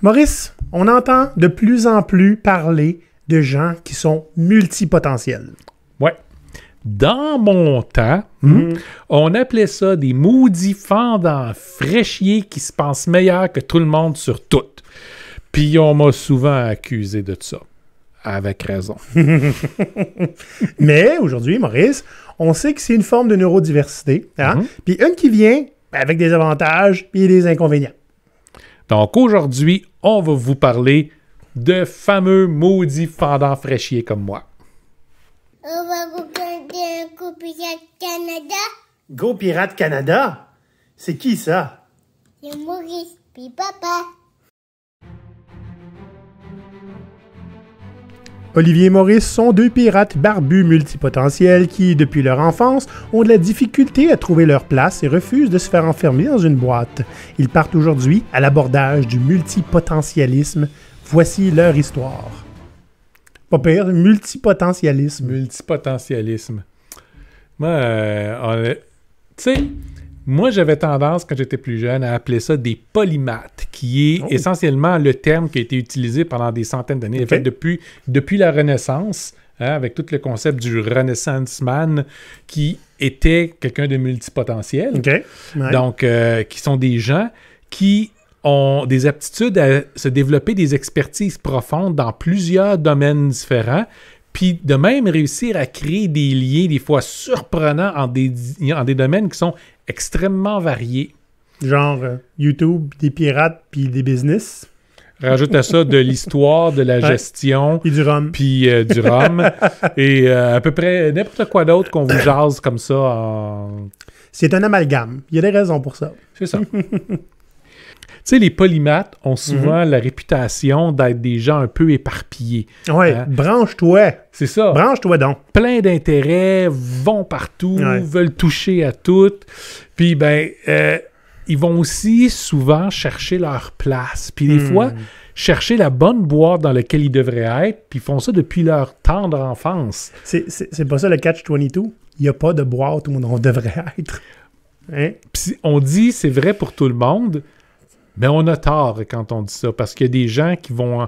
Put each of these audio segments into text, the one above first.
Maurice, on entend de plus en plus parler de gens qui sont multipotentiels. Ouais. Dans mon temps, on appelait ça des maudits fendants fraîchiers qui se pensent meilleurs que tout le monde sur tout. Puis on m'a souvent accusé de ça. Avec raison. Mais aujourd'hui, Maurice, on sait que c'est une forme de neurodiversité. Hein? Puis une qui vient avec des avantages et des inconvénients. Donc aujourd'hui, on va vous parler de fameux maudits fendants fraîchiers comme moi. On va regarder un coup Pirate Canada. Go Pirate Canada? C'est qui ça? C'est Maurice, puis papa. Olivier et Maurice sont deux pirates barbus multipotentiels qui, depuis leur enfance, ont de la difficulté à trouver leur place et refusent de se faire enfermer dans une boîte. Ils partent aujourd'hui à l'abordage du multipotentialisme. Voici leur histoire. Pas pire, multipotentialisme. Multipotentialisme. Moi, tu sais, moi j'avais tendance, quand j'étais plus jeune, à appeler ça des polymathes, qui est essentiellement le terme qui a été utilisé pendant des centaines d'années. En fait, depuis la Renaissance, hein, avec tout le concept du Renaissance Man, qui était quelqu'un de multipotentiel. Okay. Ouais. Donc, qui sont des gens qui ont des aptitudes à se développer des expertises profondes dans plusieurs domaines différents, puis de même réussir à créer des liens des fois surprenants en des domaines qui sont extrêmement variés. Genre YouTube, des pirates, puis des business. Rajoute à ça de l'histoire, de la gestion. Puis du rhum. Puis du rhum. Et à peu près n'importe quoi d'autre qu'on vous jase comme ça en... C'est un amalgame. Il y a des raisons pour ça. C'est ça. Tu sais, les polymathes ont souvent la réputation d'être des gens un peu éparpillés. Ouais, hein? Branche-toi. C'est ça. Branche-toi donc. Plein d'intérêts, vont partout, veulent toucher à tout. Puis, ils vont aussi souvent chercher leur place. Puis des fois, chercher la bonne boîte dans laquelle ils devraient être. Puis ils font ça depuis leur tendre enfance. C'est pas ça le catch-22? Il n'y a pas de boîte où on devrait être. Hein? Puis on dit c'est vrai pour tout le monde, mais on a tort quand on dit ça. Parce qu'il y a des gens qui vont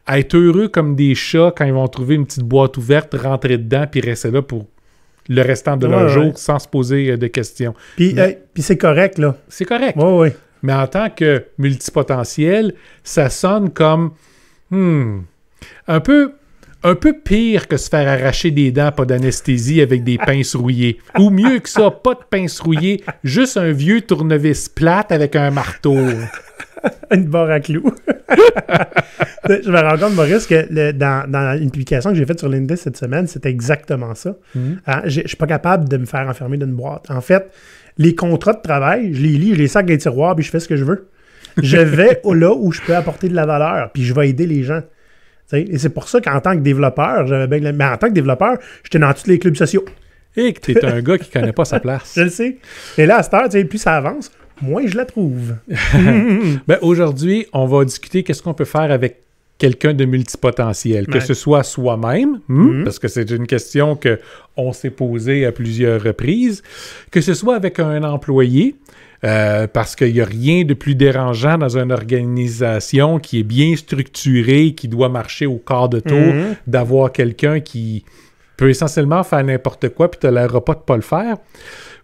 être heureux comme des chats quand ils vont trouver une petite boîte ouverte, rentrer dedans, puis rester là pour le restant de leur jour sans se poser de questions. Puis c'est correct, là. C'est correct. Oui. Mais en tant que multipotentiel, ça sonne comme un peu pire que se faire arracher des dents, pas d'anesthésie avec des pinces rouillées. Ou mieux que ça, pas de pinces rouillées, juste un vieux tournevis plate avec un marteau. Une barre à clous. Je me rends compte, Maurice, que dans une publication que j'ai faite sur LinkedIn cette semaine, c'était exactement ça. Je ne suis pas capable de me faire enfermer dans une boîte. En fait, les contrats de travail, je les lis, je les sac dans les tiroirs, puis je fais ce que je veux. Je vais là où je peux apporter de la valeur, puis je vais aider les gens. T'sais, et c'est pour ça qu'en tant que développeur, mais en tant que développeur, j'étais dans tous les clubs sociaux. Et que t'es un gars qui connaît pas sa place. Je le sais. Et là, à cette heure, plus ça avance, moins je la trouve. Aujourd'hui, on va discuter qu'est-ce qu'on peut faire avec quelqu'un de multipotentiel, que ce soit soi-même, parce que c'est une question qu'on s'est posée à plusieurs reprises, que ce soit avec un employé, parce qu'il n'y a rien de plus dérangeant dans une organisation qui est bien structurée, qui doit marcher au quart de tour, d'avoir quelqu'un qui peut essentiellement faire n'importe quoi puis tu n'as pas de pas le faire.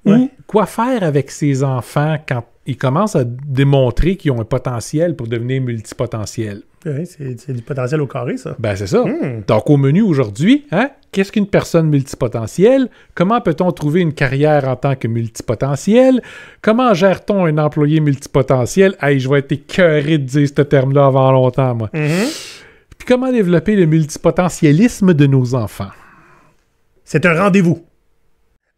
Ou quoi faire avec ses enfants quand ils commencent à démontrer qu'ils ont un potentiel pour devenir multipotentiels. Oui, c'est du potentiel au carré, ça. Ben, c'est ça. Donc, au menu aujourd'hui, qu'est-ce qu'une personne multipotentielle? Comment peut-on trouver une carrière en tant que multipotentiel? Comment gère-t-on un employé multipotentiel? Hey, je vais être écœuré de dire ce terme-là avant longtemps, moi. Puis comment développer le multipotentialisme de nos enfants? C'est un rendez-vous.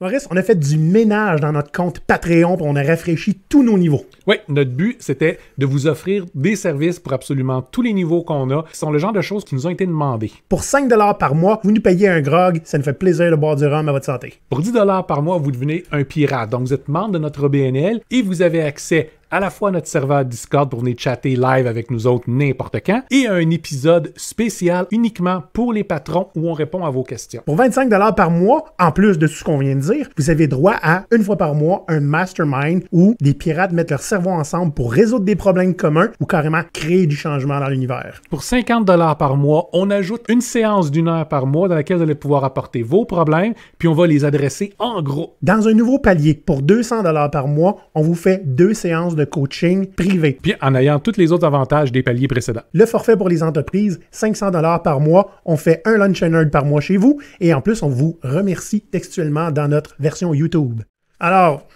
Maurice, on a fait du ménage dans notre compte Patreon, puis on a rafraîchi tous nos niveaux. Oui, notre but, c'était de vous offrir des services pour absolument tous les niveaux qu'on a, qui sont le genre de choses qui nous ont été demandées. Pour 5 $ par mois, vous nous payez un grog, ça nous fait plaisir de boire du rhum à votre santé. Pour 10 $ par mois, vous devenez un pirate. Donc, vous êtes membre de notre OBNL et vous avez accès à la fois notre serveur Discord pour venir chatter live avec nous autres n'importe quand et un épisode spécial uniquement pour les patrons où on répond à vos questions. Pour 25 $ par mois, en plus de tout ce qu'on vient de dire, vous avez droit à, une fois par mois, un mastermind où des pirates mettent leur cerveau ensemble pour résoudre des problèmes communs ou carrément créer du changement dans l'univers. Pour 50 $ par mois, on ajoute une séance d'1 heure par mois dans laquelle vous allez pouvoir apporter vos problèmes, puis on va les adresser en gros. Dans un nouveau palier, pour 200 $ par mois, on vous fait 2 séances de coaching privé. Puis en ayant tous les autres avantages des paliers précédents. Le forfait pour les entreprises, 500 $ par mois, on fait un Lunch and Nerd par mois chez vous et en plus, on vous remercie textuellement dans notre version YouTube. Alors,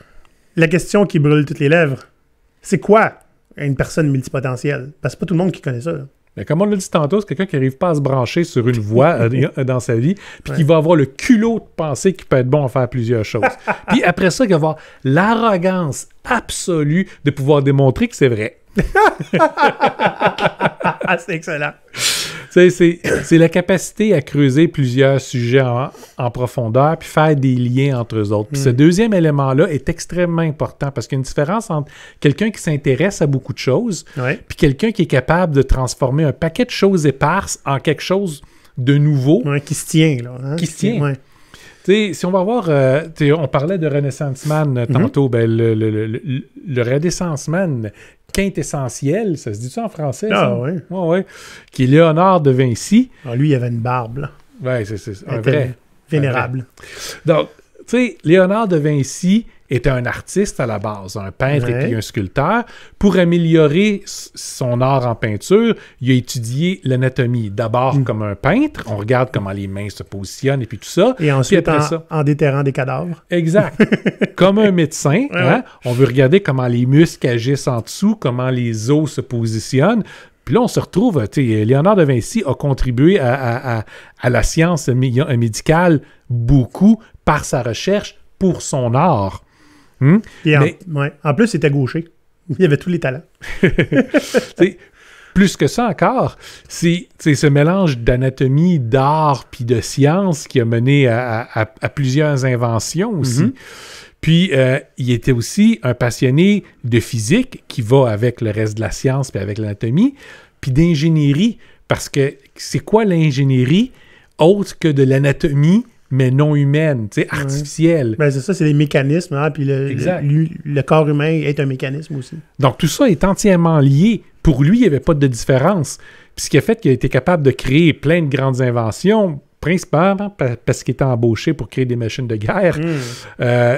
la question qui brûle toutes les lèvres, c'est quoi une personne multipotentielle? Parce que c'est pas tout le monde qui connaît ça. Là. Mais comme on l'a dit tantôt, c'est quelqu'un qui n'arrive pas à se brancher sur une voie dans sa vie, puis qui va avoir le culot de penser qu'il peut être bon à faire plusieurs choses. Puis après ça, il va avoir l'arrogance absolue de pouvoir démontrer que c'est vrai. C'est excellent. C'est la capacité à creuser plusieurs sujets en profondeur puis faire des liens entre eux autres. Puis ce deuxième élément-là est extrêmement important parce qu'il y a une différence entre quelqu'un qui s'intéresse à beaucoup de choses puis quelqu'un qui est capable de transformer un paquet de choses éparses en quelque chose de nouveau. Ouais, qui se tient, là. Hein? Qui se tient. Ouais. Si on va voir, on parlait de Renaissance Man tantôt, ben le Renaissance Man quintessentiel, ça se dit ça en français? Ah ça? oui. Ouais. Qui est Léonard de Vinci. Ah, lui, il avait une barbe, là. Oui, c'est un vrai. Vénérable. Donc, tu sais, Léonard de Vinci était un artiste à la base, un peintre et puis un sculpteur. Pour améliorer son art en peinture, il a étudié l'anatomie. D'abord comme un peintre, on regarde comment les mains se positionnent et puis tout ça. Et ensuite après en déterrant des cadavres. Exact. Comme un médecin, on veut regarder comment les muscles agissent en dessous, comment les os se positionnent. Puis là, on se retrouve, Léonard de Vinci a contribué à la science médicale beaucoup par sa recherche pour son art. Et en plus, il était gaucher. Il avait tous les talents. Plus que ça encore, c'est ce mélange d'anatomie, d'art puis de science qui a mené à plusieurs inventions aussi. Puis, il était aussi un passionné de physique qui va avec le reste de la science puis avec l'anatomie, puis d'ingénierie, parce que c'est quoi l'ingénierie autre que de l'anatomie mais non humaine, artificielle. Ben c'est ça, c'est les mécanismes, hein, puis le corps humain est un mécanisme aussi. Donc tout ça est entièrement lié. Pour lui, il n'y avait pas de différence. Puis ce qui a fait qu'il a été capable de créer plein de grandes inventions, principalement parce qu'il était embauché pour créer des machines de guerre.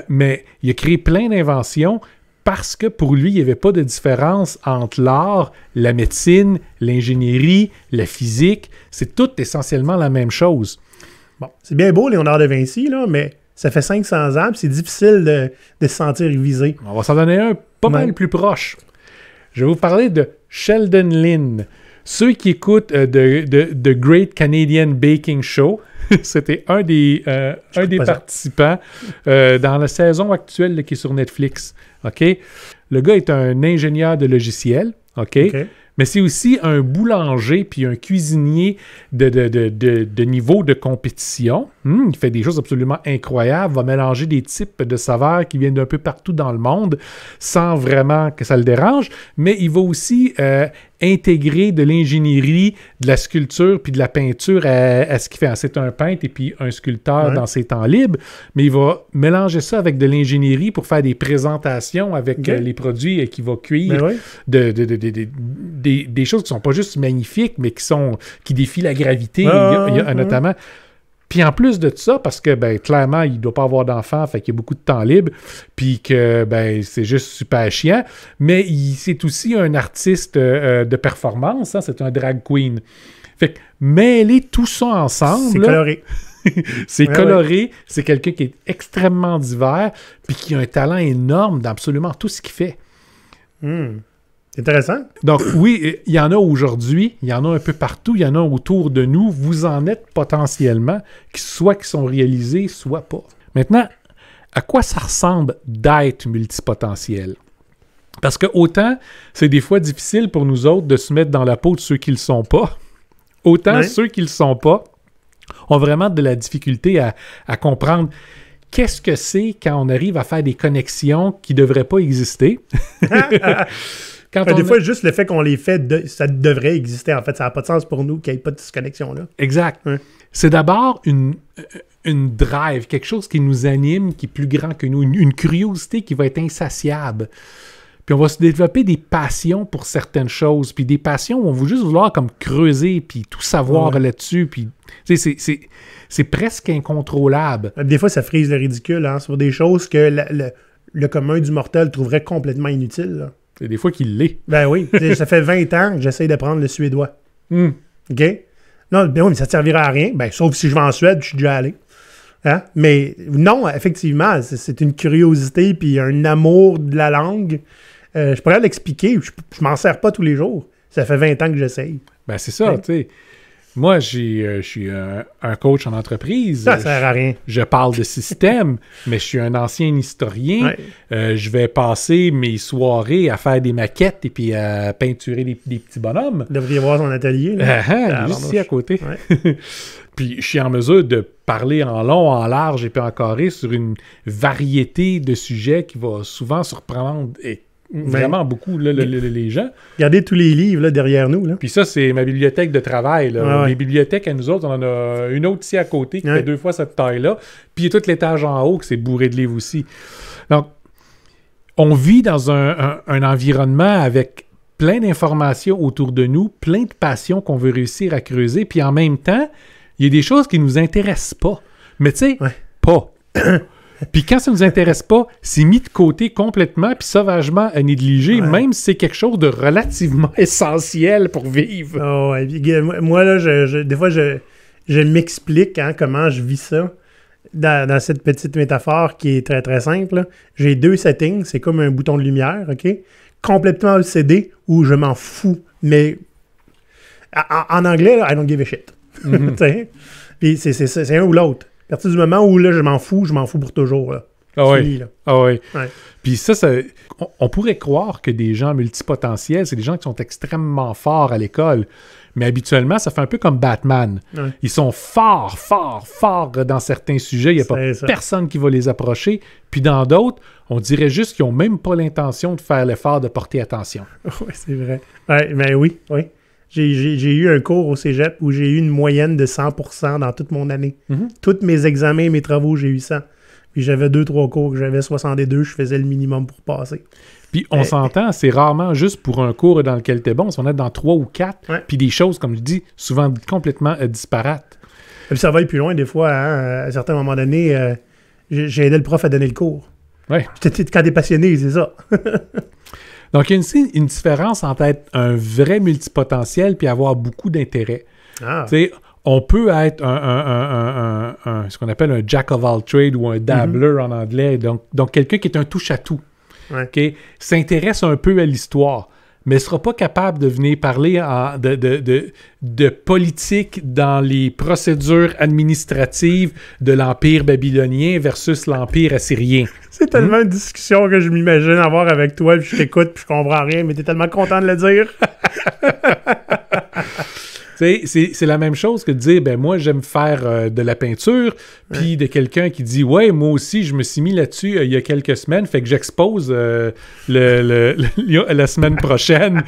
Mais il a créé plein d'inventions parce que pour lui, il n'y avait pas de différence entre l'art, la médecine, l'ingénierie, la physique. C'est tout essentiellement la même chose. Bon, c'est bien beau, Léonard de Vinci, là, mais ça fait 500 ans, puis c'est difficile de se sentir visé. On va s'en donner un pas mal plus proche. Je vais vous parler de Sheldon Lynn. Ceux qui écoutent The Great Canadian Baking Show, c'était un des participants dans la saison actuelle là, qui est sur Netflix. OK? Le gars est un ingénieur de logiciels. OK? Mais c'est aussi un boulanger puis un cuisinier de niveau de compétition. Il fait des choses absolument incroyables, va mélanger des types de saveurs qui viennent d'un peu partout dans le monde sans vraiment que ça le dérange, mais il va aussi intégrer de l'ingénierie, de la sculpture puis de la peinture à ce qu'il fait. C'est un peintre et puis un sculpteur dans ses temps libres, mais il va mélanger ça avec de l'ingénierie pour faire des présentations avec les produits qu'il va cuire, des choses qui sont pas juste magnifiques, mais qui défient la gravité, notamment. Puis en plus de ça, parce que clairement, il ne doit pas avoir d'enfants, fait qu'il y a beaucoup de temps libre, puis que c'est juste super chiant, mais c'est aussi un artiste de performance, hein, c'est un drag queen. Fait que mêler tout ça ensemble... C'est coloré. C'est coloré, c'est quelqu'un qui est extrêmement divers, puis qui a un talent énorme dans absolument tout ce qu'il fait. C'est intéressant. Donc oui, il y en a aujourd'hui, il y en a un peu partout, il y en a autour de nous. Vous en êtes potentiellement, soit qui sont réalisés, soit pas. Maintenant, à quoi ça ressemble d'être multipotentiel? Parce que autant c'est des fois difficile pour nous autres de se mettre dans la peau de ceux qui ne le sont pas, autant ceux qui ne le sont pas ont vraiment de la difficulté à comprendre qu'est-ce que c'est quand on arrive à faire des connexions qui ne devraient pas exister? Des fois, juste le fait qu'on les fait, ça devrait exister. En fait, ça n'a pas de sens pour nous qu'il n'y ait pas de cette connexion-là. Exact. Ouais. C'est d'abord une drive, quelque chose qui nous anime, qui est plus grand que nous, une curiosité qui va être insatiable. Puis on va se développer des passions pour certaines choses, puis des passions où on va juste vouloir comme creuser, puis tout savoir là-dessus, puis c'est presque incontrôlable. Des fois, ça frise le ridicule, hein, sur des choses que le commun du mortel trouverait complètement inutiles, là. C'est des fois qu'il l'est. Ben oui. Ça fait 20 ans que j'essaye d'apprendre le suédois. OK? Non, ben oui, mais ça ne servira à rien. Ben, sauf si je vais en Suède, je suis déjà allé. Hein? Mais non, effectivement, c'est une curiosité puis un amour de la langue. Je pourrais l'expliquer. Je m'en sers pas tous les jours. Ça fait 20 ans que j'essaye. Ben c'est ça, tu sais. Moi, je suis un coach en entreprise. Ça sert à rien. Je parle de système, mais je suis un ancien historien. Ouais. Je vais passer mes soirées à faire des maquettes et puis à peinturer des petits bonhommes. Vous devriez voir son atelier. Juste ici à côté. Ouais. Puis je suis en mesure de parler en long, en large et puis en carré sur une variété de sujets qui va souvent surprendre vraiment beaucoup les gens. Regardez tous les livres là, derrière nous. Là. Puis ça, c'est ma bibliothèque de travail. Là. Les bibliothèques, à nous autres, on en a une autre ici à côté qui fait 2 fois cette taille-là. Puis il y a tout l'étage en haut qui c'est bourré de livres aussi. Donc, on vit dans un environnement avec plein d'informations autour de nous, plein de passions qu'on veut réussir à creuser. Puis en même temps, il y a des choses qui ne nous intéressent pas. Mais tu sais, pas. Puis quand ça ne nous intéresse pas, c'est mis de côté complètement puis sauvagement à négliger, même si c'est quelque chose de relativement essentiel pour vivre. Oh, moi, là, des fois, je m'explique comment je vis ça dans cette petite métaphore qui est très, très simple. J'ai 2 settings, c'est comme un bouton de lumière, OK? Complètement LCD où je m'en fous. Mais en anglais, là, I don't give a shit. Puis c'est un ou l'autre. À partir du moment où là, je m'en fous pour toujours. Là. Fini, là. Ouais. Puis ça, on pourrait croire que des gens multipotentiels, c'est des gens qui sont extrêmement forts à l'école. Mais habituellement, ça fait un peu comme Batman. Ouais. Ils sont forts dans certains sujets. Il n'y a pas personne qui va les approcher. Puis dans d'autres, on dirait juste qu'ils n'ont même pas l'intention de faire l'effort de porter attention. Oui, c'est vrai. Mais oui. J'ai eu un cours au cégep où j'ai eu une moyenne de 100% dans toute mon année. Tous mes examens et mes travaux, j'ai eu 100. Puis j'avais 2-3 cours que j'avais 62, je faisais le minimum pour passer. Puis on s'entend, c'est rarement juste pour un cours dans lequel t'es bon, on est dans 3 ou 4, puis des choses, comme je dis, souvent complètement disparates. Et puis ça va aller plus loin des fois, hein, à certains moments donnés, j'ai aidé le prof à donner le cours. Ouais. Quand t'es passionné, c'est ça. Donc, il y a une différence entre être un vrai multipotentiel puis avoir beaucoup d'intérêt. Tu sais, on peut être ce qu'on appelle un jack of all trades ou un dabbler en anglais, donc quelqu'un qui est un touche-à-tout, s'intéresse un peu à l'histoire, mais ne sera pas capable de venir parler de politique dans les procédures administratives de l'Empire babylonien versus l'Empire assyrien. C'est tellement une discussion que je m'imagine avoir avec toi, puis je t'écoute, puis je comprends rien, mais tu es tellement content de le dire. C'est la même chose que de dire, ben moi, j'aime faire de la peinture, puis de quelqu'un qui dit, ouais, moi aussi, je me suis mis là-dessus il y a quelques semaines, fait que j'expose la semaine prochaine.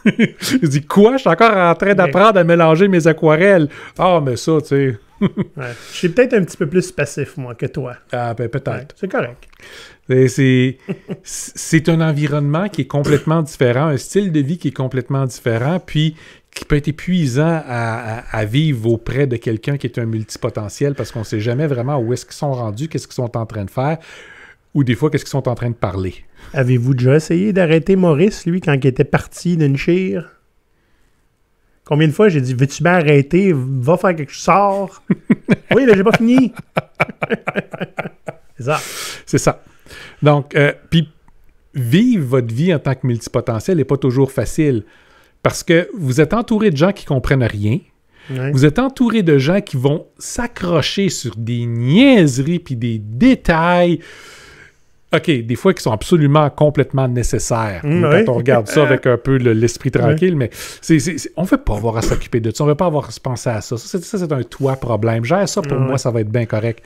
Je dis, quoi? Je suis encore en train d'apprendre à mélanger mes aquarelles. Ah, mais ça, tu sais... Je suis peut-être un petit peu plus passif, moi, que toi. Ah, ben peut-être. Ouais, c'est correct. C'est un environnement qui est complètement différent, un style de vie qui est complètement différent, puis qui peut être épuisant à vivre auprès de quelqu'un qui est un multipotentiel parce qu'on ne sait jamais vraiment où est-ce qu'ils sont rendus, qu'est-ce qu'ils sont en train de faire, ou des fois, qu'est-ce qu'ils sont en train de parler. Avez-vous déjà essayé d'arrêter Maurice, lui, quand il était parti d'une chire? Combien de fois j'ai dit, veux-tu bien arrêter? Va faire quelque chose, sors. Oui, là, j'ai pas fini. C'est ça. C'est ça. Donc, puis vivre votre vie en tant que multipotentiel n'est pas toujours facile parce que vous êtes entouré de gens qui comprennent rien. Ouais. Vous êtes entouré de gens qui vont s'accrocher sur des niaiseries puis des détails OK, des fois qui sont absolument complètement nécessaires. Ouais. Quand on regarde ça avec un peu l'esprit tranquille, mais on ne veut pas avoir à s'occuper de ça. On ne veut pas avoir à se penser à ça. Ça, c'est un toi problème. Gère ça pour moi, ça va être bien correct.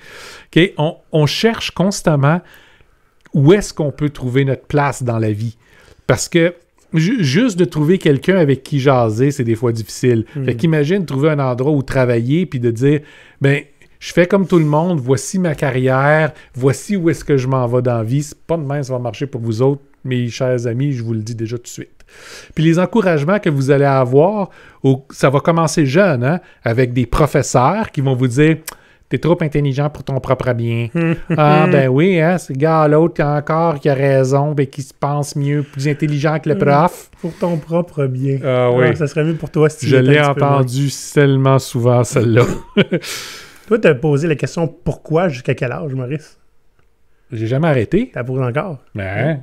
OK, on cherche constamment où est-ce qu'on peut trouver notre place dans la vie. Parce que juste de trouver quelqu'un avec qui jaser, c'est des fois difficile. Fait qu'imagine trouver un endroit où travailler puis de dire, ben je fais comme tout le monde, voici ma carrière, voici où est-ce que je m'en vais dans la vie. C'est pas de même, ça va marcher pour vous autres, mes chers amis, je vous le dis déjà tout de suite. Puis les encouragements que vous allez avoir, ça va commencer jeune, hein, avec des professeurs qui vont vous dire « T'es trop intelligent pour ton propre bien. » Ah ben oui, hein, c'est le gars l'autre encore qui a raison, ben, qui se pense mieux, plus intelligent que le prof. Pour ton propre bien. Ah oui. Ça serait mieux pour toi si tu Je l'ai entendu tellement souvent, celle-là. Toi, tu as posé la question « Pourquoi? Jusqu'à quel âge, Maurice? » J'ai jamais arrêté. Tu la poses encore? Mais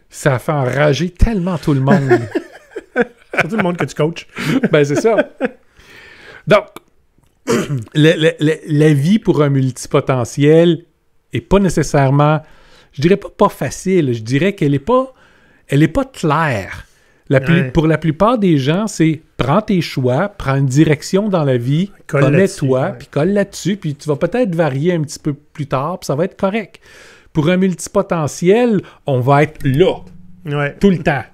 ça fait enrager tellement tout le monde. Surtout le monde que tu coaches. Ben, c'est ça. Donc, la vie pour un multipotentiel est pas nécessairement, je dirais pas facile, je dirais qu'elle est pas claire. Pour la plupart des gens, c'est prends tes choix, prends une direction dans la vie, connais-toi, puis colle là-dessus, puis tu vas peut-être varier un petit peu plus tard, puis ça va être correct. Pour un multipotentiel, on va être là, tout le temps.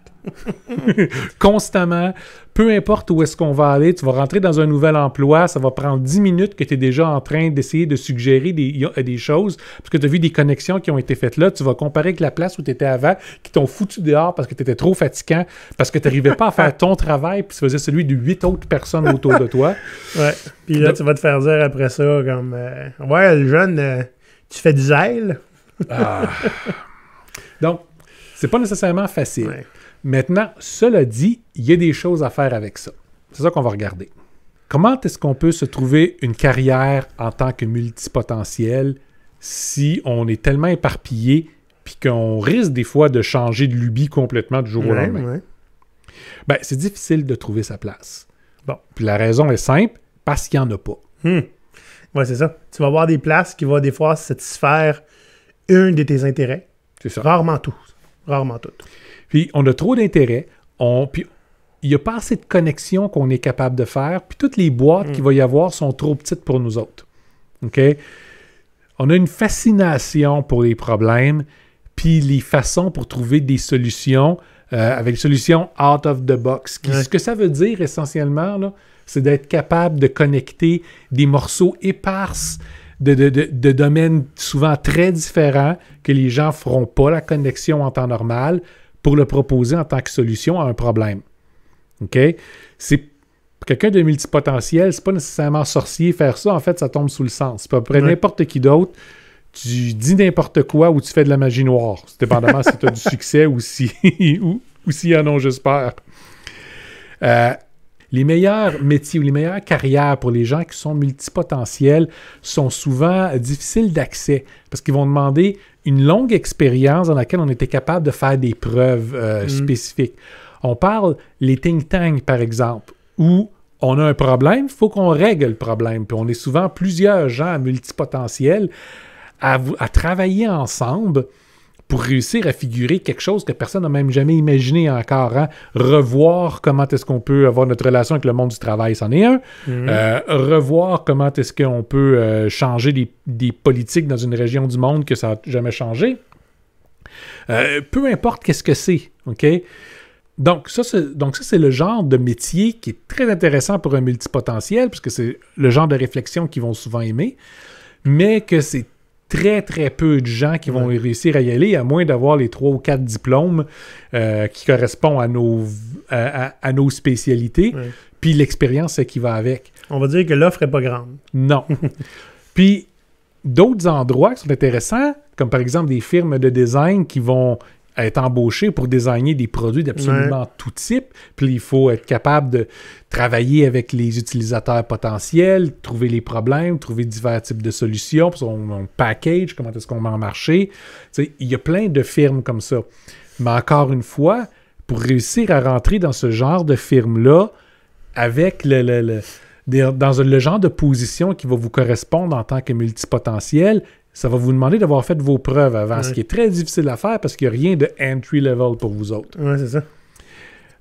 Constamment, peu importe où est-ce qu'on va aller, tu vas rentrer dans un nouvel emploi, ça va prendre 10 minutes que tu es déjà en train d'essayer de suggérer des choses, parce que tu as vu des connexions qui ont été faites là, tu vas comparer avec la place où tu étais avant, qui t'ont foutu dehors parce que tu étais trop fatigant, parce que tu n'arrivais pas à faire ton travail, puis tu faisais celui de 8 autres personnes autour de toi. Ouais, puis là, tu vas te faire dire après ça, comme, ouais, le jeune, tu fais du zèle. Donc, c'est pas nécessairement facile. Ouais. Maintenant, cela dit, il y a des choses à faire avec ça. C'est ça qu'on va regarder. Comment est-ce qu'on peut se trouver une carrière en tant que multipotentiel si on est tellement éparpillé puis qu'on risque des fois de changer de lubie complètement du jour au lendemain? Ouais. Ben, c'est difficile de trouver sa place. Bon, puis la raison est simple, parce qu'il n'y en a pas. Ouais, c'est ça. Tu vas avoir des places qui vont des fois satisfaire un de tes intérêts. C'est ça. Rarement tout. Rarement tout. Puis on a trop d'intérêts, puis il n'y a pas assez de connexions qu'on est capable de faire, puis toutes les boîtes qu'il va y avoir sont trop petites pour nous autres. OK? On a une fascination pour les problèmes, puis les façons pour trouver des solutions, avec des solutions out of the box. Ce que ça veut dire essentiellement, là, c'est d'être capable de connecter des morceaux éparses de domaines souvent très différents que les gens ne feront pas la connexion en temps normal pour le proposer en tant que solution à un problème. OK? C'est quelqu'un de multipotentiel, c'est pas nécessairement sorcier faire ça, en fait, ça tombe sous le sens. C'est à peu près n'importe qui d'autre, tu dis n'importe quoi ou tu fais de la magie noire, dépendamment si tu as du succès ou s'ils en ont juste peur. Les meilleurs métiers ou les meilleures carrières pour les gens qui sont multipotentiels sont souvent difficiles d'accès parce qu'ils vont demander une longue expérience dans laquelle on était capable de faire des preuves spécifiques. On parle les think tanks, par exemple, où on a un problème, il faut qu'on règle le problème. Puis on est souvent plusieurs gens multipotentiels à travailler ensemble pour réussir à figurer quelque chose que personne n'a même jamais imaginé encore. Hein? Revoir comment est-ce qu'on peut avoir notre relation avec le monde du travail, c'en est un. Revoir comment est-ce qu'on peut changer des politiques dans une région du monde que ça n'a jamais changé. Peu importe qu'est-ce que c'est, OK? Donc ça, c'est le genre de métier qui est très intéressant pour un multipotentiel, parce que c'est le genre de réflexion qu'ils vont souvent aimer, mais que c'est très, très peu de gens qui vont réussir à y aller, à moins d'avoir les 3 ou 4 diplômes qui correspondent à nos spécialités, puis l'expérience qui va avec. On va dire que l'offre n'est pas grande. Non. Puis, d'autres endroits qui sont intéressants, comme par exemple des firmes de design qui vont être embauchées pour designer des produits d'absolument tout type. Puis il faut être capable de travailler avec les utilisateurs potentiels, trouver les problèmes, trouver divers types de solutions, puis on package, comment est-ce qu'on met en marché. Tu sais, il y a plein de firmes comme ça. Mais encore une fois, pour réussir à rentrer dans ce genre de firme-là, avec dans le genre de position qui va vous correspondre en tant que multipotentiel, ça va vous demander d'avoir fait vos preuves avant, ce qui est très difficile à faire parce qu'il n'y a rien de entry level pour vous autres. Ouais, c'est ça.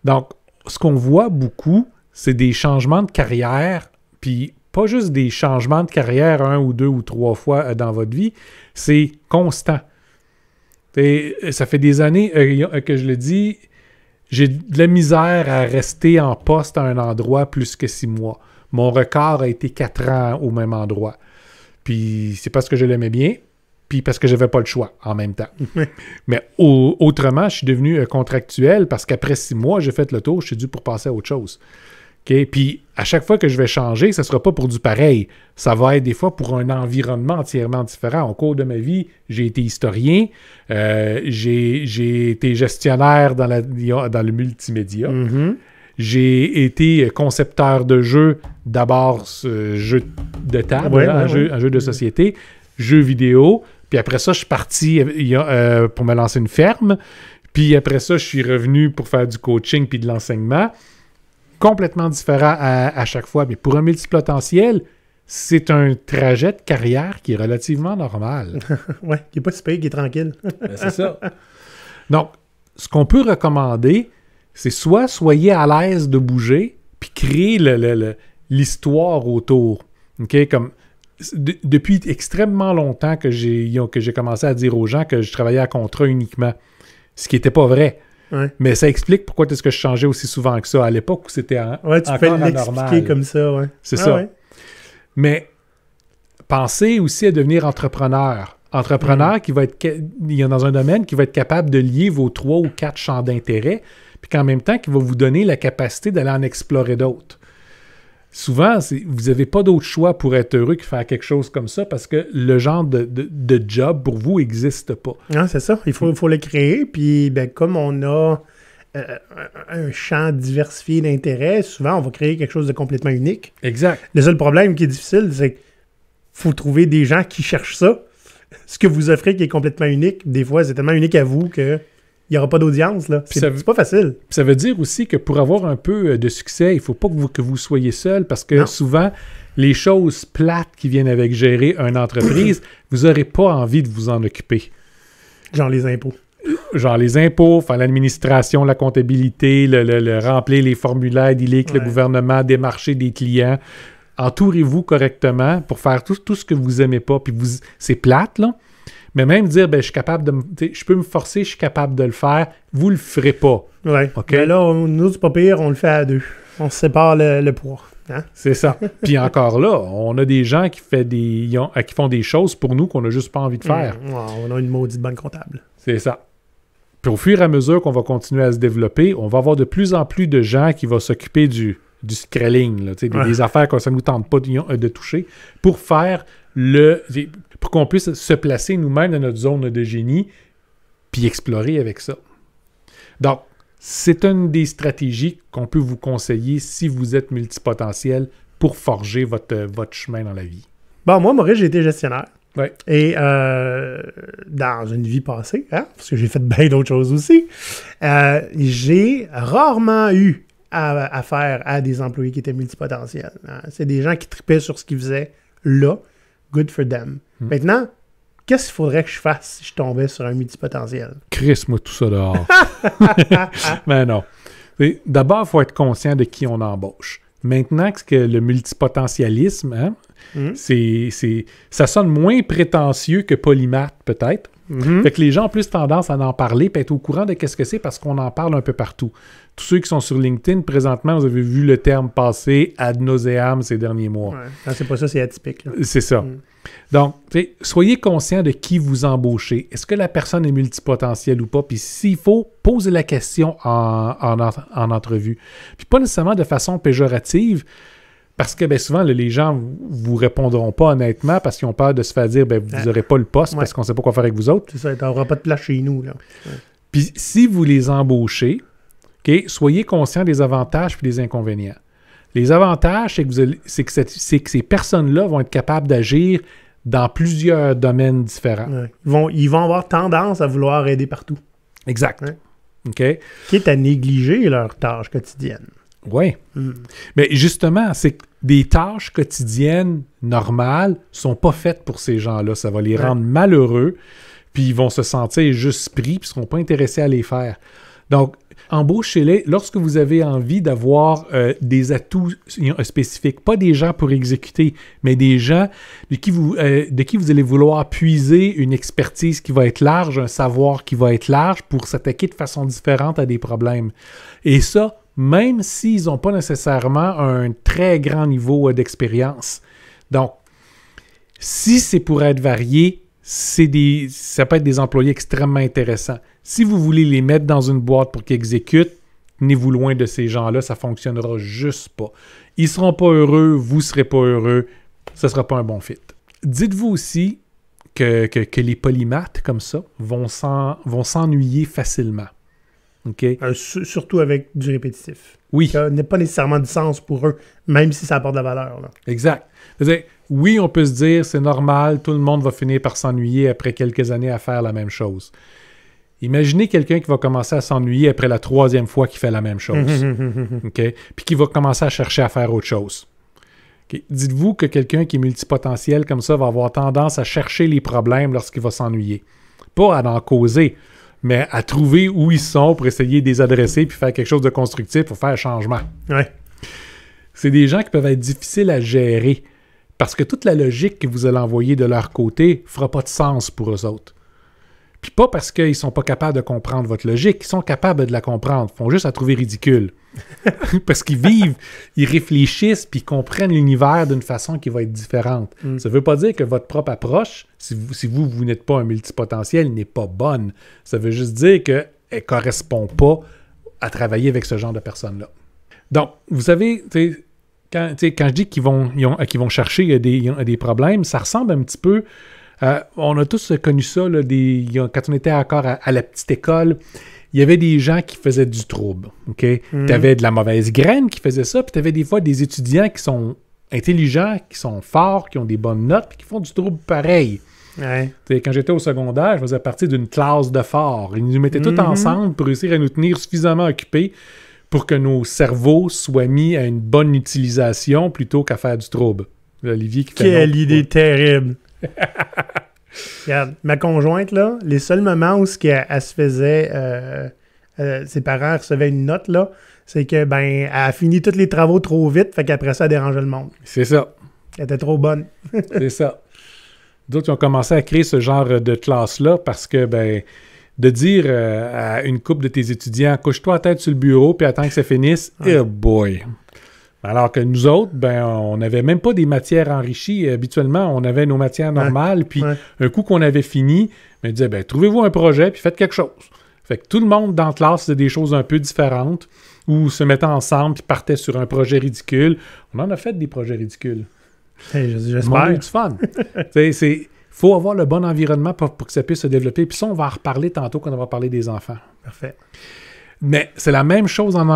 Donc, ce qu'on voit beaucoup, c'est des changements de carrière, puis pas juste des changements de carrière 1 ou 2 ou 3 fois dans votre vie, c'est constant. Et ça fait des années que je le dis, j'ai de la misère à rester en poste à un endroit plus que 6 mois. Mon record a été 4 ans au même endroit. Puis c'est parce que je l'aimais bien, puis parce que je n'avais pas le choix en même temps. Mais autrement, je suis devenu contractuel parce qu'après 6 mois, j'ai fait le tour, je suis dû pour passer à autre chose. Okay? Puis à chaque fois que je vais changer, ça ne sera pas pour du pareil. Ça va être des fois pour un environnement entièrement différent. Au cours de ma vie, j'ai été historien, j'ai été gestionnaire dans le multimédia. Mm-hmm. J'ai été concepteur de jeux, d'abord jeu de table, un jeu de société, jeux vidéo. Puis après ça, je suis parti pour me lancer une ferme. Puis après ça, je suis revenu pour faire du coaching puis de l'enseignement. Complètement différent à chaque fois. Mais pour un multipotentiel, c'est un trajet de carrière qui est relativement normal. Oui, qui n'est pas si pire, qui est tranquille. C'est ça. Donc, ce qu'on peut recommander, c'est soit soyez à l'aise de bouger, puis créer l'histoire autour. Okay? Comme depuis extrêmement longtemps que j'ai commencé à dire aux gens que je travaillais à contrat uniquement, ce qui n'était pas vrai. Ouais. Mais ça explique pourquoi est-ce que je changeais aussi souvent que ça à l'époque où c'était tu peux l'expliquer comme ça. Ouais. C'est ça. Ouais. Mais pensez aussi à devenir entrepreneur. Entrepreneur qui va être dans un domaine qui va être capable de lier vos 3 ou 4 champs d'intérêt, puis qu'en même temps, qui va vous donner la capacité d'aller en explorer d'autres. Souvent, vous n'avez pas d'autre choix pour être heureux que faire quelque chose comme ça parce que le genre de job pour vous n'existe pas. Non, c'est ça. Il faut le créer. Puis, comme on a un champ diversifié d'intérêts, souvent, on va créer quelque chose de complètement unique. Exact. Le seul problème qui est difficile, c'est qu'il faut trouver des gens qui cherchent ça. Ce que vous offrez qui est complètement unique, des fois, c'est tellement unique à vous que il n'y aura pas d'audience, là. C'est pas facile. Ça veut dire aussi que pour avoir un peu de succès, il ne faut pas que vous soyez seul parce que souvent, les choses plates qui viennent avec gérer une entreprise, vous n'aurez pas envie de vous en occuper. Genre les impôts. Genre les impôts, faire l'administration, la comptabilité, le remplir les formulaires, dealer avec le gouvernement, démarcher des clients. Entourez-vous correctement pour faire tout ce que vous n'aimez pas. Puis c'est plate, là. Mais même dire, je suis capable je peux me forcer, je suis capable de le faire, vous le ferez pas. Oui. Okay? Mais là, nous, c'est pas pire, on le fait à 2. On se sépare le poids. Hein? C'est ça. Puis encore là, on a des gens qui font des choses pour nous qu'on n'a juste pas envie de faire. On a une maudite bonne comptable. C'est ça. Puis au fur et à mesure qu'on va continuer à se développer, on va avoir de plus en plus de gens qui vont s'occuper du scrolling, là, des affaires que ça ne nous tente pas de toucher, pour faire pour qu'on puisse se placer nous-mêmes dans notre zone de génie puis explorer avec ça. Donc, c'est une des stratégies qu'on peut vous conseiller si vous êtes multipotentiel pour forger votre chemin dans la vie. Bon, moi, Maurice, j'ai été gestionnaire. Ouais. Et dans une vie passée, parce que j'ai fait bien d'autres choses aussi, j'ai rarement eu affaire à des employés qui étaient multipotentiels. Hein. C'est des gens qui tripaient sur ce qu'ils faisaient là. Good for them. Maintenant, qu'est-ce qu'il faudrait que je fasse si je tombais sur un multipotentiel? Crisse-moi tout ça dehors. Mais non. D'abord, il faut être conscient de qui on embauche. Maintenant que le multipotentialisme, ça sonne moins prétentieux que polymath, peut-être. Fait que les gens ont plus tendance à en parler et être au courant de qu'est-ce que c'est parce qu'on en parle un peu partout. Tous ceux qui sont sur LinkedIn, présentement, vous avez vu le terme passer ad nauseam ces derniers mois. Ouais. Quand c'est pas ça, c'est atypique. Là. C'est ça. Donc, soyez conscient de qui vous embauchez. Est-ce que la personne est multipotentielle ou pas? Puis s'il faut, posez la question en entrevue. Puis pas nécessairement de façon péjorative, parce que souvent, les gens ne vous répondront pas honnêtement parce qu'ils ont peur de se faire dire vous n'aurez pas le poste parce qu'on ne sait pas quoi faire avec vous autres. C'est ça, tu n'auras pas de place chez nous. Là. Ouais. Puis si vous les embauchez, soyez conscient des avantages et des inconvénients. Les avantages, c'est que ces personnes-là vont être capables d'agir dans plusieurs domaines différents. Ouais. Ils vont avoir tendance à vouloir aider partout. Exact. Ouais. OK? Quitte à négliger leurs tâches quotidiennes. Oui. Mais justement, c'est que des tâches quotidiennes normales sont pas faites pour ces gens-là. Ça va les rendre malheureux, puis ils vont se sentir juste pris, puis ils seront pas intéressés à les faire. Donc, embauchez-les lorsque vous avez envie d'avoir des atouts spécifiques. Pas des gens pour exécuter, mais des gens de qui vous allez vouloir puiser une expertise qui va être large, un savoir qui va être large pour s'attaquer de façon différente à des problèmes. Et ça, même s'ils n'ont pas nécessairement un très grand niveau d'expérience. Donc, si c'est pour être varié, ça peut être des employés extrêmement intéressants. Si vous voulez les mettre dans une boîte pour qu'ils exécutent, tenez-vous loin de ces gens-là, ça ne fonctionnera juste pas. Ils ne seront pas heureux, vous ne serez pas heureux, ce ne sera pas un bon fit. Dites-vous aussi que les polymathes, comme ça, vont s'ennuyer facilement. Okay? Surtout avec du répétitif. Oui. Ça n'a pas nécessairement du sens pour eux, même si ça apporte de la valeur. Là. Exact. C'est-à-dire, oui, on peut se dire, c'est normal, tout le monde va finir par s'ennuyer après quelques années à faire la même chose. Imaginez quelqu'un qui va commencer à s'ennuyer après la 3e fois qu'il fait la même chose. Okay? Puis qui va commencer à chercher à faire autre chose. Okay? Dites-vous que quelqu'un qui est multipotentiel comme ça va avoir tendance à chercher les problèmes lorsqu'il va s'ennuyer. Pas à en causer, mais à trouver où ils sont pour essayer de les adresser puis faire quelque chose de constructif pour faire un changement. Ouais. C'est des gens qui peuvent être difficiles à gérer parce que toute la logique que vous allez envoyer de leur côté ne fera pas de sens pour eux autres. Puis pas parce qu'ils sont pas capables de comprendre votre logique, ils sont capables de la comprendre, ils font juste la trouver ridicule. Parce qu'ils vivent, ils réfléchissent, puis ils comprennent l'univers d'une façon qui va être différente. Ça veut pas dire que votre propre approche, si vous n'êtes pas un multipotentiel, n'est pas bonne. Ça veut juste dire qu'elle ne correspond pas à travailler avec ce genre de personnes-là. Donc, vous savez, quand je dis qu'ils vont chercher des problèmes, ça ressemble un petit peu... on a tous connu ça, là, quand on était encore à la petite école, il y avait des gens qui faisaient du trouble. Okay? Tu avais de la mauvaise graine qui faisait ça, puis tu avais des fois des étudiants qui sont intelligents, qui sont forts, qui ont des bonnes notes, puis qui font du trouble pareil. Ouais. Quand j'étais au secondaire, je faisais partie d'une classe de forts. Ils nous mettaient tous ensemble pour réussir à nous tenir suffisamment occupés pour que nos cerveaux soient mis à une bonne utilisation plutôt qu'à faire du trouble. Olivier qui fait quelle idée terrible! Regarde, ma conjointe, là, les seuls moments où elle se faisait... ses parents recevaient une note, là, c'est que elle a fini tous les travaux trop vite, fait qu'après ça, elle dérangeait le monde. C'est ça. Elle était trop bonne. C'est ça. D'autres ont commencé à créer ce genre de classe-là parce que, de dire à une couple de tes étudiants, couche-toi la tête sur le bureau puis attends que ça finisse, oh boy! Alors que nous autres, on n'avait même pas des matières enrichies. Habituellement, on avait nos matières normales. Puis un coup qu'on avait fini, on disait, trouvez-vous un projet puis faites quelque chose. Fait que tout le monde dans la classe faisait des choses un peu différentes ou se mettait ensemble puis partait sur un projet ridicule. On en a fait des projets ridicules. Hey, j'espère. On a eu du fun. Il faut avoir le bon environnement pour que ça puisse se développer. Puis ça, on va en reparler tantôt quand on va parler des enfants. Parfait. Mais c'est la même chose en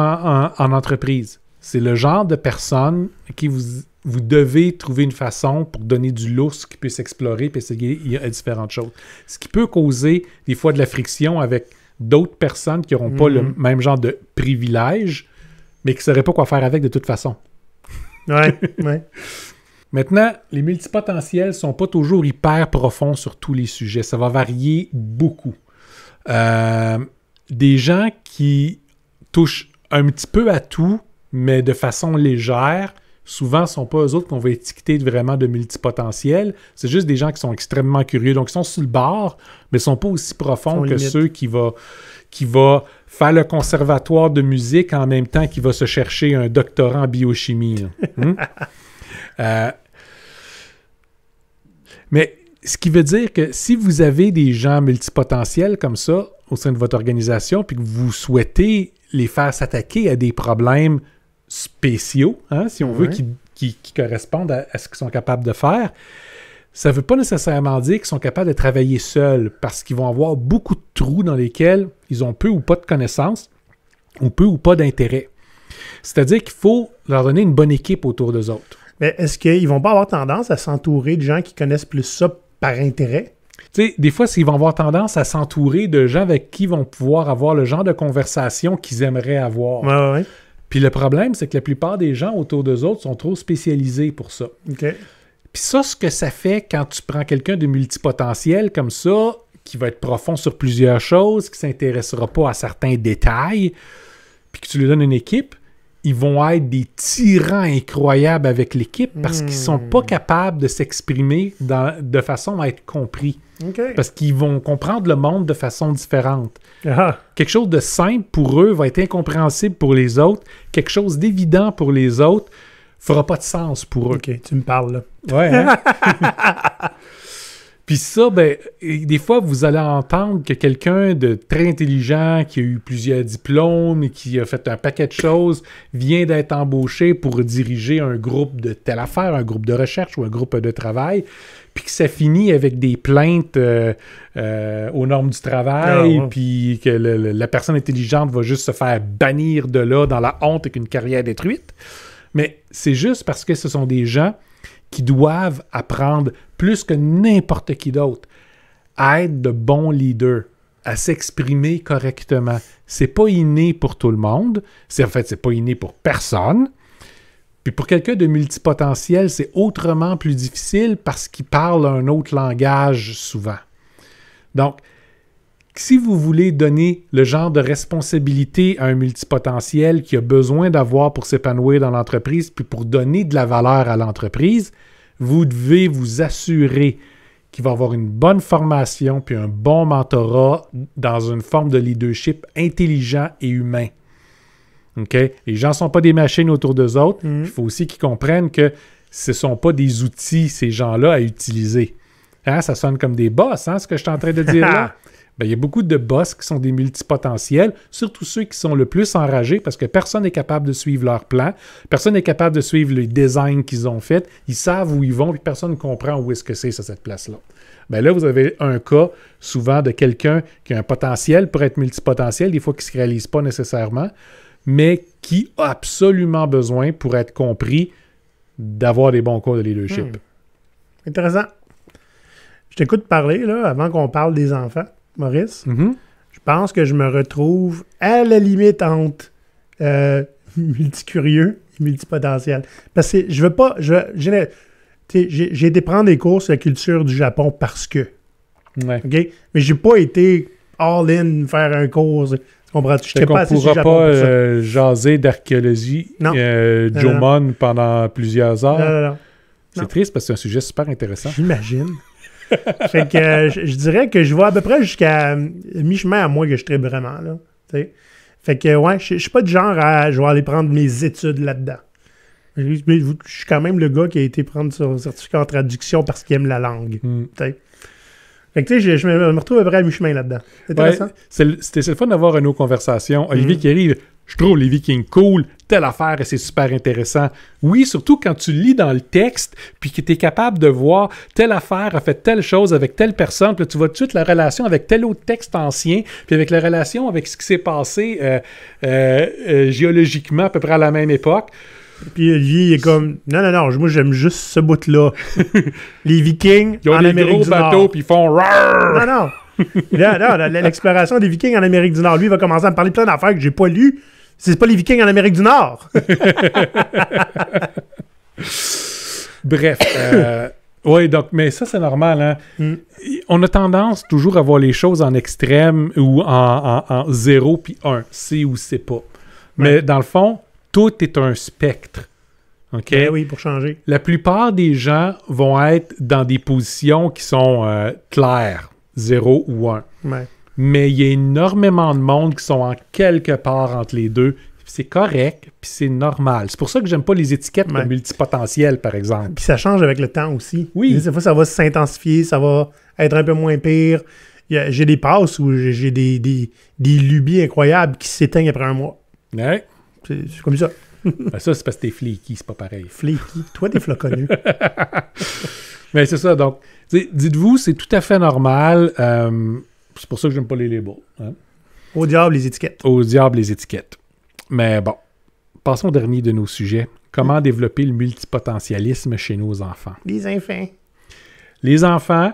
entreprise. C'est le genre de personne qui vous devez trouver une façon pour donner du lousse qui puisse explorer et essayer différentes choses. Ce qui peut causer des fois de la friction avec d'autres personnes qui n'auront pas le même genre de privilège, mais qui ne sauraient pas quoi faire avec de toute façon. Ouais. Maintenant, les multipotentiels ne sont pas toujours hyper profonds sur tous les sujets. Ça va varier beaucoup. Des gens qui touchent un petit peu à tout, mais de façon légère, souvent, ce ne sont pas eux autres qu'on va étiqueter vraiment de multipotentiels. C'est juste des gens qui sont extrêmement curieux. Donc, ils sont sur le bord, mais ils ne sont pas aussi profonds que ceux qui va faire le conservatoire de musique en même temps qu'il va se chercher un doctorat en biochimie. Mais ce qui veut dire que si vous avez des gens multipotentiels comme ça au sein de votre organisation, puis que vous souhaitez les faire s'attaquer à des problèmes spéciaux, si on veut, qui correspondent à ce qu'ils sont capables de faire, ça ne veut pas nécessairement dire qu'ils sont capables de travailler seuls parce qu'ils vont avoir beaucoup de trous dans lesquels ils ont peu ou pas de connaissances ou peu ou pas d'intérêt. C'est-à-dire qu'il faut leur donner une bonne équipe autour d'eux autres. Mais est-ce qu'ils vont pas avoir tendance à s'entourer de gens qui connaissent plus ça par intérêt? Tu sais, des fois, ils vont avoir tendance à s'entourer de gens avec qui ils vont pouvoir avoir le genre de conversation qu'ils aimeraient avoir. Ouais. Puis le problème, c'est que la plupart des gens autour d'eux autres sont trop spécialisés pour ça. OK. Puis ça, ce que ça fait quand tu prends quelqu'un de multipotentiel comme ça, qui va être profond sur plusieurs choses, qui ne s'intéressera pas à certains détails, puis que tu lui donnes une équipe, ils vont être des tyrans incroyables avec l'équipe parce qu'ils ne sont pas capables de s'exprimer de façon à être compris. OK. Parce qu'ils vont comprendre le monde de façon différente. Ah. Quelque chose de simple pour eux va être incompréhensible pour les autres. Quelque chose d'évident pour les autres fera pas de sens pour eux. OK, tu me parles, là. Ouais, hein? Puis ça, ben, des fois, vous allez entendre que quelqu'un de très intelligent, qui a eu plusieurs diplômes et qui a fait un paquet de choses, vient d'être embauché pour diriger un groupe de telle affaire, un groupe de recherche ou un groupe de travail, puis que ça finit avec des plaintes aux normes du travail, puis que la personne intelligente va juste se faire bannir de là dans la honte avec une carrière détruite. Mais c'est juste parce que ce sont des gens qui doivent apprendre plus que n'importe qui d'autre à être de bons leaders, à s'exprimer correctement. C'est pas inné pour tout le monde. C'est pas inné pour personne. Puis pour quelqu'un de multipotentiel, c'est autrement plus difficile parce qu'il parle un autre langage souvent. Donc, si vous voulez donner le genre de responsabilité à un multipotentiel qui a besoin d'avoir pour s'épanouir dans l'entreprise, puis pour donner de la valeur à l'entreprise, vous devez vous assurer qu'il va avoir une bonne formation puis un bon mentorat dans une forme de leadership intelligent et humain. OK? Les gens ne sont pas des machines autour d'eux autres. Il faut aussi qu'ils comprennent que ce ne sont pas des outils, ces gens-là, à utiliser. Hein? Ça sonne comme des boss, hein, ce que je suis en train de dire là. Ben, il y a beaucoup de boss qui sont des multipotentiels, surtout ceux qui sont le plus enragés parce que personne n'est capable de suivre leur plan, personne n'est capable de suivre le design qu'ils ont fait, ils savent où ils vont, puis personne ne comprend où est-ce que c'est cette place-là. Ben là, vous avez un cas souvent de quelqu'un qui a un potentiel pour être multipotentiel, des fois qui ne se réalise pas nécessairement, mais qui a absolument besoin, pour être compris, d'avoir des bons cours de leadership. Intéressant. Je t'écoute parler, là, avant qu'on parle des enfants. Maurice, je pense que je me retrouve à la limite entre multicurieux et multipotentiel. Parce que je veux pas... J'ai été prendre des cours sur la culture du Japon parce que. Ouais. OK? Mais j'ai pas été all-in faire un cours. Tu comprends? Je n'étais pas assez sur le Japon pourra pour ça. pas jaser d'archéologie Jomon pendant plusieurs heures. Non. C'est triste parce que c'est un sujet super intéressant. J'imagine. Fait que je dirais que je vais à peu près jusqu'à mi-chemin à moi que je traite vraiment, là. T'sais. Fait que, ouais, je suis pas du genre à... Je vais aller prendre mes études là-dedans. Je suis quand même le gars qui a été prendre son certificat en traduction parce qu'il aime la langue. Fait que, tu sais, je me retrouve à peu près à mi-chemin là-dedans. C'est intéressant. C'était le fun d'avoir une autre conversation. Olivier qui arrive... Je trouve les Vikings cool, telle affaire, et c'est super intéressant. Oui, surtout quand tu lis dans le texte, puis que tu es capable de voir telle affaire a fait telle chose avec telle personne, puis tu vois tout de suite la relation avec tel autre texte ancien, puis avec la relation avec ce qui s'est passé géologiquement à peu près à la même époque. Puis Olivier, il est comme, non, moi j'aime juste ce bout-là. Les Vikings ils ont en des Amérique gros du bateaux, Nord. puis ils font... Rawr! Non. L'exploration des Vikings en Amérique du Nord. Lui, il va commencer à me parler plein d'affaires que j'ai pas lues. C'est pas les Vikings en Amérique du Nord. Bref. Oui, donc, mais ça, c'est normal. Hein? On a tendance toujours à voir les choses en extrême ou en 0 puis 1. C'est ou c'est pas. Mais dans le fond, tout est un spectre. OK? Oui, pour changer. La plupart des gens vont être dans des positions qui sont claires, 0 ou 1. Ouais. Mais il y a énormément de monde qui sont en quelque part entre les deux. C'est correct, puis c'est normal. C'est pour ça que j'aime pas les étiquettes de multipotentiel, par exemple. Puis ça change avec le temps aussi. Oui. Des fois, ça va s'intensifier, ça va être un peu moins pire. J'ai des passes où j'ai des lubies incroyables qui s'éteignent après un mois. Ouais. C'est comme ça. Ben ça, c'est parce que t'es flaky, c'est pas pareil. Flaky. Toi, t'es floconneux. Mais c'est ça, donc, dites-vous, c'est tout à fait normal. C'est pour ça que j'aime pas les labels. Hein? Au diable, les étiquettes. Au diable, les étiquettes. Mais bon, passons au dernier de nos sujets. Comment développer le multipotentialisme chez nos enfants? Les enfants. Les enfants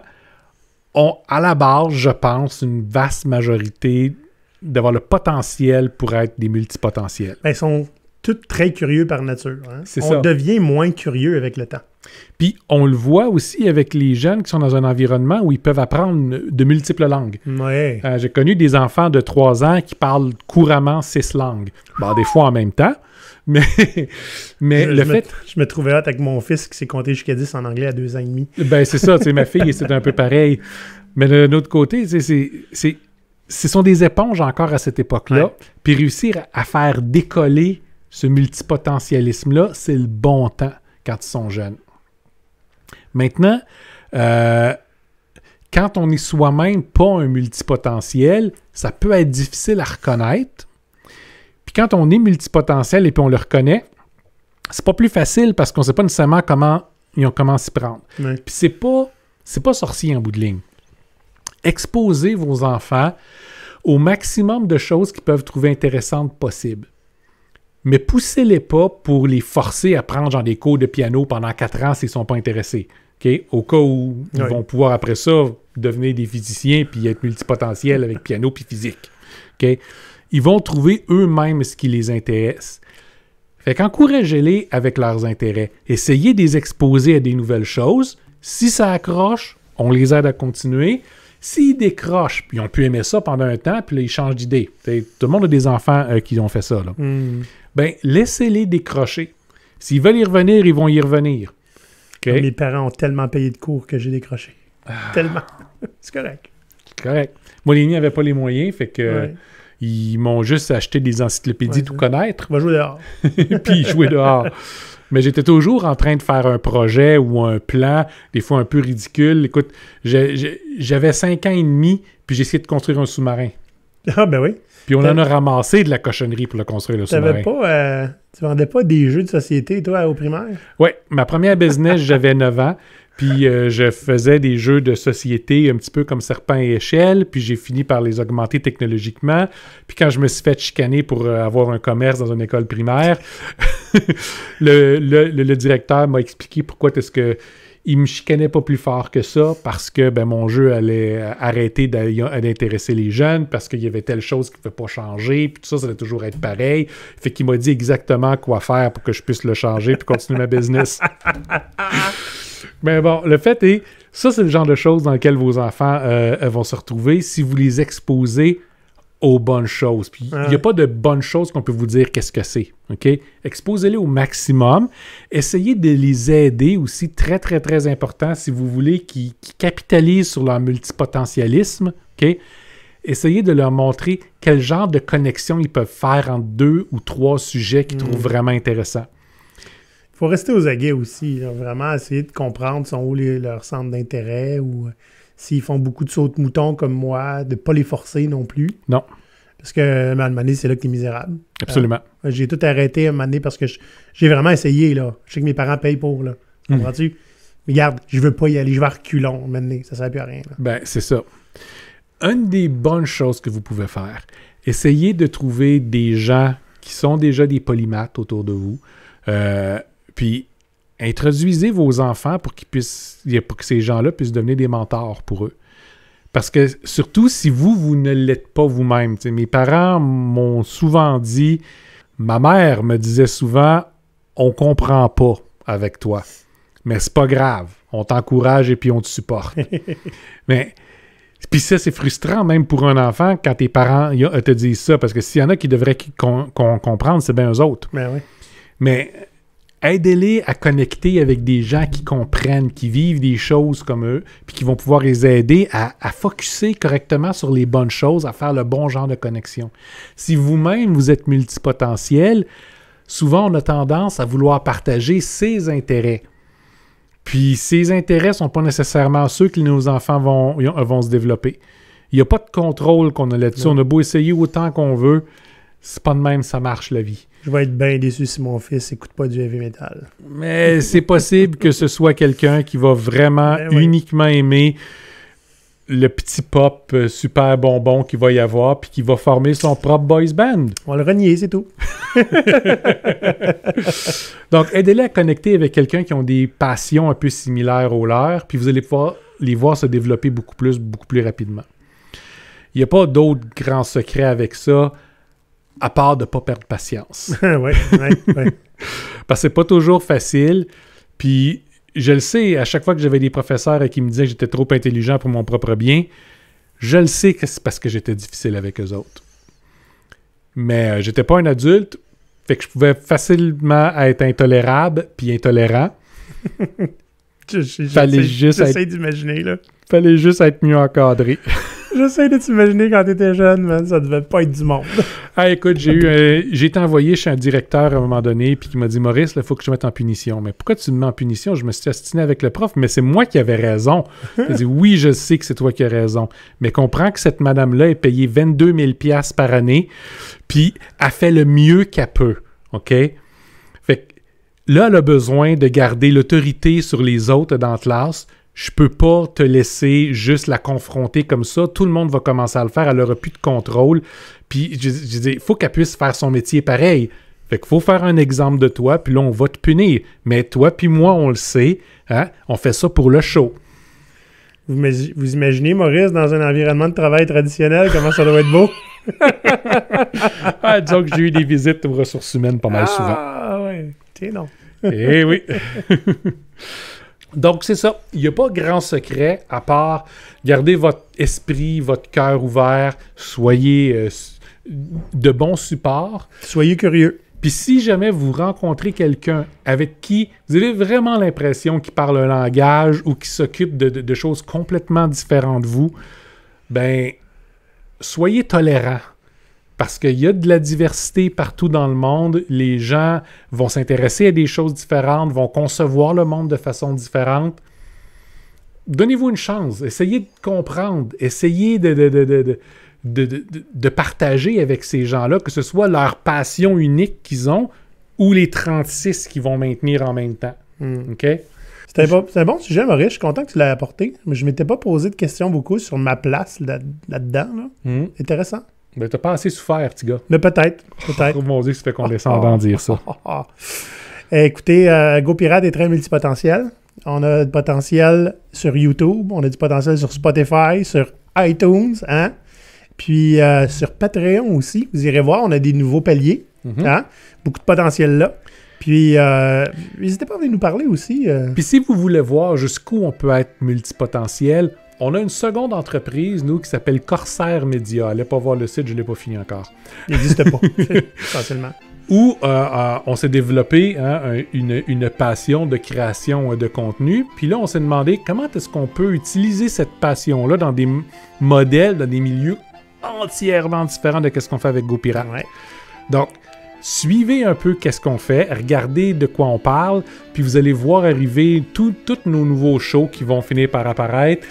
ont, à la base, je pense, une vaste majorité d'avoir le potentiel pour être des multipotentiels. Ben, ils sont tous très curieux par nature. Hein? C'est on ça. devient moins curieux avec le temps. Puis on le voit aussi avec les jeunes qui sont dans un environnement où ils peuvent apprendre de multiples langues. Ouais. J'ai connu des enfants de 3 ans qui parlent couramment 6 langues. Bon, des fois en même temps, mais Je me trouvais hâte avec mon fils qui s'est compté jusqu'à 10 en anglais à 2 ans et demi. Ben c'est ça, ma fille, c'est un peu pareil. Mais de l'autre côté, ce sont des éponges encore à cette époque-là. Ouais. Puis réussir à faire décoller ce multipotentialisme-là, c'est le bon temps quand ils sont jeunes. Maintenant, quand on est soi-même pas un multipotentiel, ça peut être difficile à reconnaître. Puis quand on est multipotentiel et puis on le reconnaît, c'est pas plus facile parce qu'on sait pas nécessairement comment s'y prendre. Ouais. Puis c'est pas sorcier en bout de ligne. Exposez vos enfants au maximum de choses qu'ils peuvent trouver intéressantes possibles. Mais poussez-les pas pour les forcer à prendre genre des cours de piano pendant 4 ans s'ils ne sont pas intéressés. Okay? Au cas où ils vont pouvoir après ça devenir des physiciens puis être multipotentiels avec piano puis physique. Okay? Ils vont trouver eux-mêmes ce qui les intéresse. Fait qu'encouragez-les avec leurs intérêts. Essayez de les exposer à des nouvelles choses. Si ça accroche, on les aide à continuer. S'ils décrochent, puis ils ont pu aimer ça pendant un temps, puis là, ils changent d'idée. Tout le monde a des enfants qui ont fait ça. Là. Ben, laissez-les décrocher. S'ils veulent y revenir, ils vont y revenir. Okay? Mes parents ont tellement payé de cours que j'ai décroché. Tellement. C'est correct. C'est correct. Moi, les miens n'avaient pas les moyens, fait que ils m'ont juste acheté des encyclopédies tout connaître. On va jouer dehors. Puis jouer dehors. Mais j'étais toujours en train de faire un projet ou un plan, des fois un peu ridicule. Écoute, j'avais 5 ans et demi, puis j'ai essayé de construire un sous-marin. Ah, ben oui. Puis on en a ramassé de la cochonnerie pour le construire, le sous-marin. Tu vendais pas des jeux de société, toi, au primaire? Oui, ma première business, j'avais 9 ans. Puis je faisais des jeux de société un petit peu comme Serpent et Échelle, puis j'ai fini par les augmenter technologiquement. Puis quand je me suis fait chicaner pour avoir un commerce dans une école primaire, le directeur m'a expliqué pourquoi est-ce que il me chicanait pas plus fort que ça, parce que mon jeu allait arrêter d'intéresser les jeunes, parce qu'il y avait telle chose qui ne pouvait pas changer, puis tout ça, ça allait toujours être pareil. Fait qu'il m'a dit exactement quoi faire pour que je puisse le changer puis continuer ma business. Mais bon, le fait est, ça, c'est le genre de choses dans lesquelles vos enfants vont se retrouver si vous les exposez aux bonnes choses. Puis il n'y a pas de bonnes choses qu'on peut vous dire qu'est-ce que c'est. OK? Exposez-les au maximum. Essayez de les aider aussi, très, très, très important, si vous voulez qu'ils capitalisent sur leur multipotentialisme. OK? Essayez de leur montrer quel genre de connexion ils peuvent faire entre 2 ou 3 sujets qu'ils trouvent vraiment intéressants. Il faut rester aux aguets aussi. Là, vraiment essayer de comprendre sont où leurs centres d'intérêt ou s'ils font beaucoup de sauts de mouton comme moi, de ne pas les forcer non plus. Non. Parce que à un moment donné, c'est là que tu es misérable. Absolument. J'ai tout arrêté à un moment donné parce que j'ai vraiment essayé. Là. Je sais que mes parents payent pour. Là. Comprends-tu? Mais regarde, je veux pas y aller. Je vais à reculons. À un moment donné, ça ne sert plus à rien. Là. Ben, c'est ça. Une des bonnes choses que vous pouvez faire, essayez de trouver des gens qui sont déjà des polymathes autour de vous. Puis, introduisez vos enfants pour que ces gens-là puissent devenir des mentors pour eux. Parce que, surtout, si vous ne l'êtes pas vous-même. Mes parents m'ont souvent dit, ma mère me disait souvent, on comprend pas avec toi. Mais c'est pas grave. On t'encourage et puis on te supporte. Mais, puis ça, c'est frustrant même pour un enfant quand tes parents te disent ça. Parce que s'il y en a qui devraient comprendre, c'est bien eux autres. Ben oui. Mais aidez-les à connecter avec des gens qui comprennent, qui vivent des choses comme eux, puis qui vont pouvoir les aider à focusser correctement sur les bonnes choses, à faire le bon genre de connexion. Si vous-même, vous êtes multipotentiel, souvent on a tendance à vouloir partager ses intérêts. Puis ces intérêts ne sont pas nécessairement ceux que nos enfants vont se développer. Il n'y a pas de contrôle qu'on a là-dessus. On a beau essayer autant qu'on veut, c'est pas de même, ça marche la vie. Je vais être bien déçu si mon fils n'écoute pas du heavy metal. Mais c'est possible que ce soit quelqu'un qui va vraiment uniquement aimer le petit pop super bonbon qu'il va y avoir puis qui va former son propre boys band. On va le renier, c'est tout. Donc, aidez-les à connecter avec quelqu'un qui ont des passions un peu similaires aux leurs, puis vous allez pouvoir les voir se développer beaucoup plus rapidement. Il n'y a pas d'autres grands secrets avec ça. à part de ne pas perdre patience. Oui. Parce que c'est pas toujours facile. Puis, je le sais, à chaque fois que j'avais des professeurs qui me disaient que j'étais trop intelligent pour mon propre bien, je le sais que c'est parce que j'étais difficile avec eux autres. Mais j'étais pas un adulte, fait que je pouvais facilement être intolérable puis intolérant. J'essaie d'imaginer, là. Fallait juste être mieux encadré. J'essaie de t'imaginer quand t'étais jeune, man. Ça devait pas être du monde. Ah, écoute, j'ai été envoyé chez un directeur à un moment donné, puis il m'a dit « Maurice, il faut que je te mette en punition. » Mais pourquoi tu me mets en punition? Je me suis astiné avec le prof, mais c'est moi qui avais raison. Il a dit « Oui, je sais que c'est toi qui as raison. Mais comprends que cette madame-là est payée 22 000 $ par année, puis elle fait le mieux qu'elle peut. OK? » Fait que là, elle a besoin de garder l'autorité sur les autres dans la classe. Je peux pas te laisser juste la confronter comme ça. Tout le monde va commencer à le faire. Elle n'aura plus de contrôle. Puis, je dis, il faut qu'elle puisse faire son métier pareil. Fait qu'il faut faire un exemple de toi, puis là, on va te punir. Mais toi puis moi, on le sait. Hein? On fait ça pour le show. Vous imaginez, Maurice, dans un environnement de travail traditionnel, comment ça doit être beau? Disons que j'ai eu des visites aux ressources humaines pas mal souvent. Ah, ouais. Tiens, non. Eh oui. Donc, c'est ça. Il n'y a pas grand secret à part garder votre esprit, votre cœur ouvert, soyez de bons supports. Soyez curieux. Puis si jamais vous rencontrez quelqu'un avec qui vous avez vraiment l'impression qu'il parle un langage ou qu'il s'occupe de choses complètement différentes de vous, ben, soyez tolérants. Parce qu'il y a de la diversité partout dans le monde. Les gens vont s'intéresser à des choses différentes, vont concevoir le monde de façon différente. Donnez-vous une chance. Essayez de comprendre. Essayez de partager avec ces gens-là, que ce soit leur passion unique qu'ils ont ou les 36 qu'ils vont maintenir en même temps. OK? C'est un bon sujet, Maurice. Je suis content que tu l'aies apporté. Mais je ne m'étais pas posé de questions beaucoup sur ma place là-dedans. Là. Intéressant. Ben, t'as pas assez souffert, petit gars. Mais peut-être. Oh mon Dieu, ça fait condescendant de dire ça. Écoutez, GoPirate est très multipotentiel. On a du potentiel sur YouTube, on a du potentiel sur Spotify, sur iTunes, hein? Puis sur Patreon aussi. Vous irez voir, on a des nouveaux paliers. Hein? Beaucoup de potentiel là. Puis, n'hésitez pas à venir nous parler aussi. Puis si vous voulez voir jusqu'où on peut être multipotentiel, on a une seconde entreprise, nous, qui s'appelle Corsair Media. Allez pas voir le site, je ne l'ai pas fini encore. Il n'existe pas, essentiellement. Où on s'est développé une passion de création de contenu. Puis là, on s'est demandé comment est-ce qu'on peut utiliser cette passion-là dans des modèles, dans des milieux entièrement différents de ce qu'on fait avec GoPirate. Ouais. Donc, suivez un peu qu'est-ce qu'on fait, regardez de quoi on parle, puis vous allez voir arriver tous nos nouveaux shows qui vont finir par apparaître,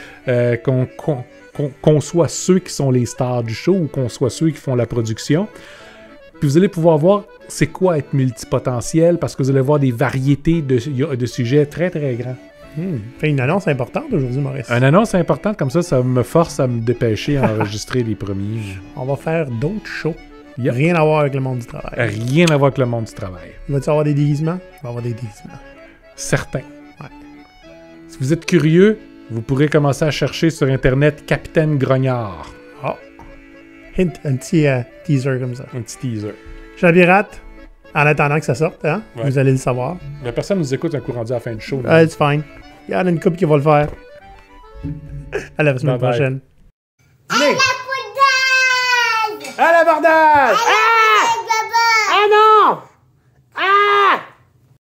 qu'on soit ceux qui sont les stars du show ou qu'on soit ceux qui font la production. Puis vous allez pouvoir voir c'est quoi être multipotentiel, parce que vous allez voir des variétés de sujets très, très grands. Fait une annonce importante aujourd'hui, Maurice. Une annonce importante, comme ça me force à me dépêcher à enregistrer les premiers. On va faire d'autres shows. Yep. Rien à voir avec le monde du travail. Rien à voir avec le monde du travail. Va-tu avoir des déguisements? Il va y avoir des déguisements. Certains. Ouais. Si vous êtes curieux, vous pourrez commencer à chercher sur Internet Capitaine Grognard. Oh. Hint, un petit teaser comme ça. Un petit teaser. Jean-Pirate, en attendant que ça sorte, hein? Ouais. Vous allez le savoir. Mais personne nous écoute un coup rendu à la fin du show. C'est fine. Il y en a une couple qui va le faire. À la semaine prochaine. À l'abordage! À l'abordage!